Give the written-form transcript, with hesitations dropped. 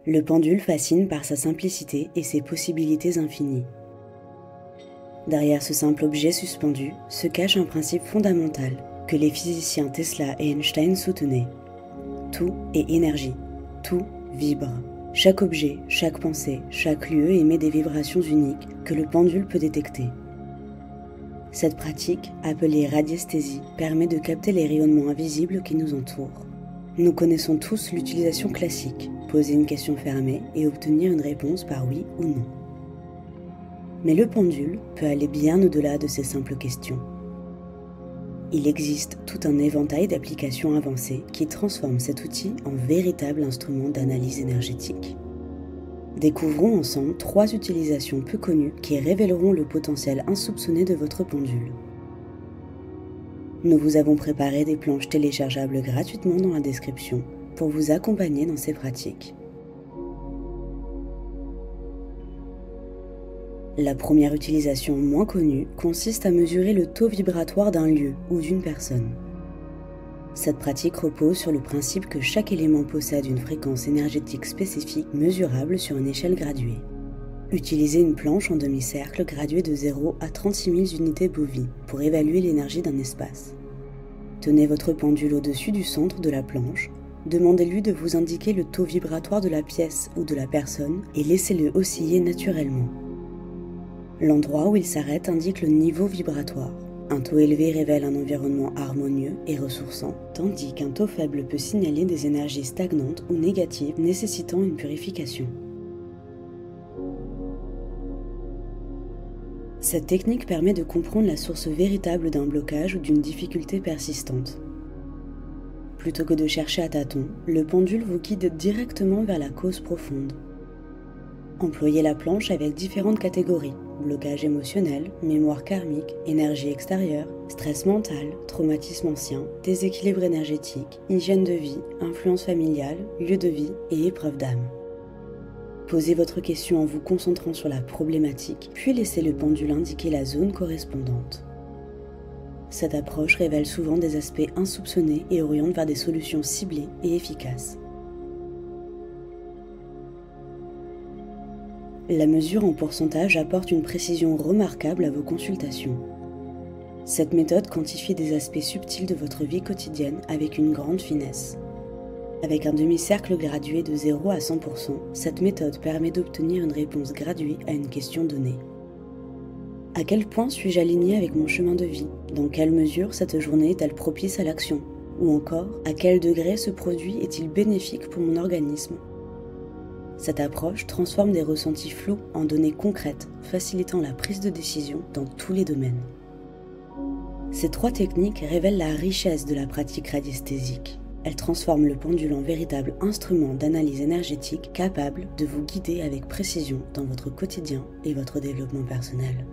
Le pendule fascine par sa simplicité et ses possibilités infinies. Derrière ce simple objet suspendu se cache un principe fondamental que les physiciens Tesla et Einstein soutenaient. Tout est énergie, tout vibre. Chaque objet, chaque pensée, chaque lieu émet des vibrations uniques que le pendule peut détecter. Cette pratique, appelée radiesthésie, permet de capter les rayonnements invisibles qui nous entourent. Nous connaissons tous l'utilisation classique, poser une question fermée et obtenir une réponse par oui ou non. Mais le pendule peut aller bien au-delà de ces simples questions. Il existe tout un éventail d'applications avancées qui transforment cet outil en véritable instrument d'analyse énergétique. Découvrons ensemble 3 utilisations peu connues qui révéleront le potentiel insoupçonné de votre pendule. Nous vous avons préparé des planches téléchargeables gratuitement dans la description pour vous accompagner dans ces pratiques. La première utilisation moins connue consiste à mesurer le taux vibratoire d'un lieu ou d'une personne. Cette pratique repose sur le principe que chaque élément possède une fréquence énergétique spécifique mesurable sur une échelle graduée. Utilisez une planche en demi-cercle graduée de 0 à 36 000 unités bovies pour évaluer l'énergie d'un espace. Tenez votre pendule au-dessus du centre de la planche, demandez-lui de vous indiquer le taux vibratoire de la pièce ou de la personne et laissez-le osciller naturellement. L'endroit où il s'arrête indique le niveau vibratoire. Un taux élevé révèle un environnement harmonieux et ressourçant, tandis qu'un taux faible peut signaler des énergies stagnantes ou négatives nécessitant une purification. Cette technique permet de comprendre la source véritable d'un blocage ou d'une difficulté persistante. Plutôt que de chercher à tâtons, le pendule vous guide directement vers la cause profonde. Employez la planche avec différentes catégories: blocage émotionnel, mémoire karmique, énergie extérieure, stress mental, traumatisme ancien, déséquilibre énergétique, hygiène de vie, influence familiale, lieu de vie et épreuve d'âme. Posez votre question en vous concentrant sur la problématique, puis laissez le pendule indiquer la zone correspondante. Cette approche révèle souvent des aspects insoupçonnés et oriente vers des solutions ciblées et efficaces. La mesure en pourcentage apporte une précision remarquable à vos consultations. Cette méthode quantifie des aspects subtils de votre vie quotidienne avec une grande finesse. Avec un demi-cercle gradué de 0 à 100%, cette méthode permet d'obtenir une réponse graduée à une question donnée. À quel point suis-je aligné avec mon chemin de vie? Dans quelle mesure cette journée est-elle propice à l'action? Ou encore, à quel degré ce produit est-il bénéfique pour mon organisme? Cette approche transforme des ressentis flous en données concrètes, facilitant la prise de décision dans tous les domaines. Ces 3 techniques révèlent la richesse de la pratique radiesthésique. Elles transforment le pendule en véritable instrument d'analyse énergétique capable de vous guider avec précision dans votre quotidien et votre développement personnel.